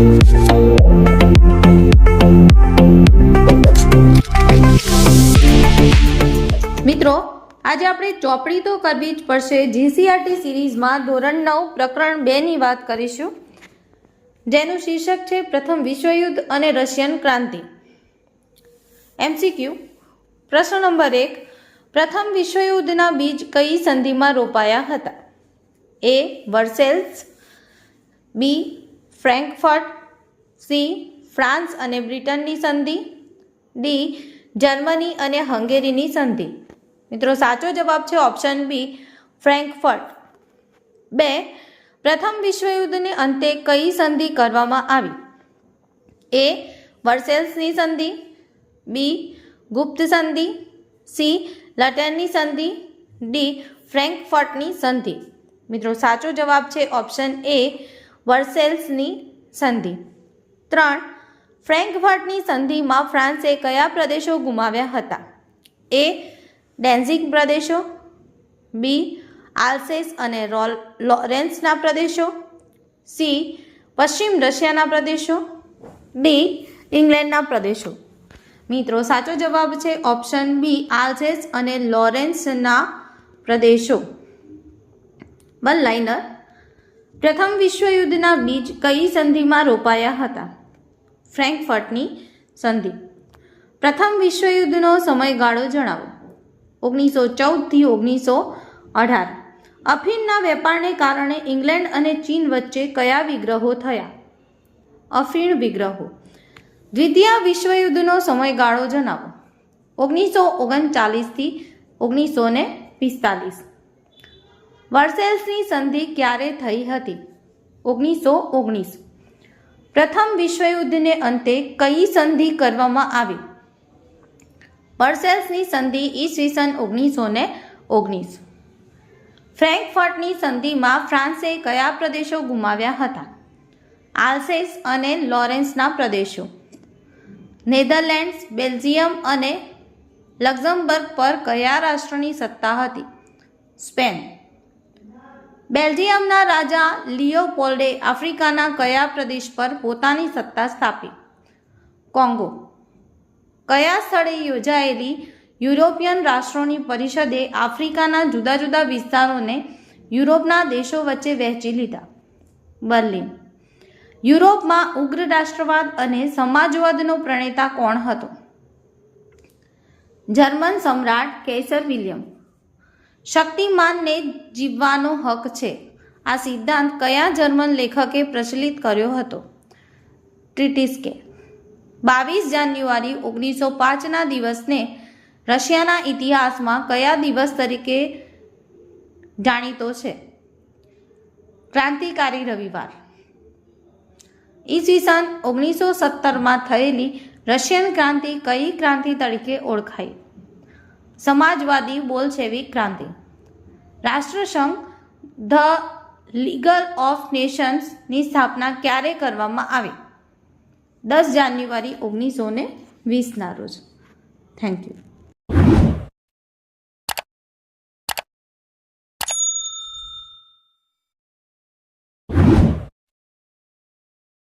મિત્રો, આજે આપણે ચોપડી તો કરવી જ પડશે જીસીઆરટી સિરીઝમાં ધોરણ 9 પ્રકરણ 2 ની વાત કરીશું, જેનું શીર્ષક છે પ્રથમ વિશ્વયુદ્ધ અને રશિયન ક્રાંતિ. એમસીક્યુ પ્રશ્ન નંબર 1. પ્રથમ વિશ્વયુદ્ધના બીજ કઈ સંધિમાં રોપાયા હતા? A. Versailles, B. Frankfurt, C. France અને બ્રિટનની સંધિ, ડી. જર્મની અને હંગેરીની સંધિ. મિત્રો, સાચો જવાબ છે ઓપ્શન બી, ફ્રેન્કફર્ટ. 2. પ્રથમ વિશ્વયુદ્ધને અંતે કઈ સંધિ કરવામાં આવી? એ. વર્સેલ્સની સંધિ, બી. ગુપ્ત સંધિ, સી. લટેનની સંધિ, ડી. ફ્રેન્કફર્ટની સંધિ. મિત્રો, સાચો જવાબ છે ઓપ્શન એ, વર્સેલ્સની સંધિ. 3. ફ્રેન્કફર્ટની સંધિમાં ફ્રાન્સે કયા પ્રદેશો ગુમાવ્યા હતા? એ. ડેન્ઝિગ પ્રદેશો, બી. આલ્સેસ અને લોરેન્સના પ્રદેશો, સી. પશ્ચિમ રશિયાના પ્રદેશો, ડી. ઇંગ્લેન્ડના પ્રદેશો. મિત્રો, સાચો જવાબ છે ઓપ્શન બી, આલ્સેસ અને લોરેન્સના પ્રદેશો. One liner. પ્રથમ વિશ્વયુદ્ધના બીજ કઈ સંધિમાં રોપાયા હતા? ફ્રેન્કફર્ટની સંધિ. પ્રથમ વિશ્વયુદ્ધનો સમયગાળો જણાવો. 1914 થી 1918. અફીણના વેપારને કારણે ઇંગ્લેન્ડ અને ચીન વચ્ચે કયા વિગ્રહો થયા? અફીણ વિગ્રહો. દ્વિતીય વિશ્વયુદ્ધનો સમયગાળો જણાવો. 1939 થી 1945. વર્સેલ્સની સંધિ ક્યારે થઈ હતી? 1919. પ્રથમ વિશ્વયુદ્ધને અંતે કઈ સંધિ કરવામાં આવી? વર્સેલ્સની સંધિ ઈસવીસન 1919. ફ્રેન્કફર્ટની સંધિમાં ફ્રાન્સે કયા પ્રદેશો ગુમાવ્યા હતા? આલ્સેસ અને લોરેન્સના પ્રદેશો. નેધરલેન્ડ્સ, બેલ્જિયમ અને લક્ઝમબર્ગ પર કયા રાષ્ટ્રની સત્તા હતી? સ્પેન. બેલ્જિયમના રાજા લિયોપોલ્ડે આફ્રિકાના કયા પ્રદેશ પર પોતાની સત્તા સ્થાપી? કોંગો. કયા સ્થળે યોજાયેલી યુરોપિયન રાષ્ટ્રોની પરિષદે આફ્રિકાના જુદા જુદા વિસ્તારોને યુરોપના દેશો વચ્ચે વહેંચી લીધા? બર્લિન. યુરોપમાં ઉગ્ર રાષ્ટ્રવાદ અને સમાજવાદનો પ્રણેતા કોણ હતો? જર્મન સમ્રાટ કેસર વિલિયમ. શક્તિમાનને જીવવાનો હક છે, આ સિદ્ધાંત કયા જર્મન લેખકે પ્રચલિત કર્યો હતો? ટ્રીટિસ્કે. 22 જાન્યુઆરી 1905ના દિવસને રશિયાના ઇતિહાસમાં કયા દિવસ તરીકે જાણીતો છે? ક્રાંતિકારી રવિવાર. ઈસવીસન 1917માં થયેલી રશિયન ક્રાંતિ કઈ ક્રાંતિ તરીકે ઓળખાઈ? સમાજવાદી બોલ્શેવિક ક્રાંતિ. રાષ્ટ્રસંઘ ધ લીગલ ઓફ નેશન્સની સ્થાપના ક્યારે કરવામાં આવી? 10 જાન્યુઆરી 1920ના રોજ. Thank you.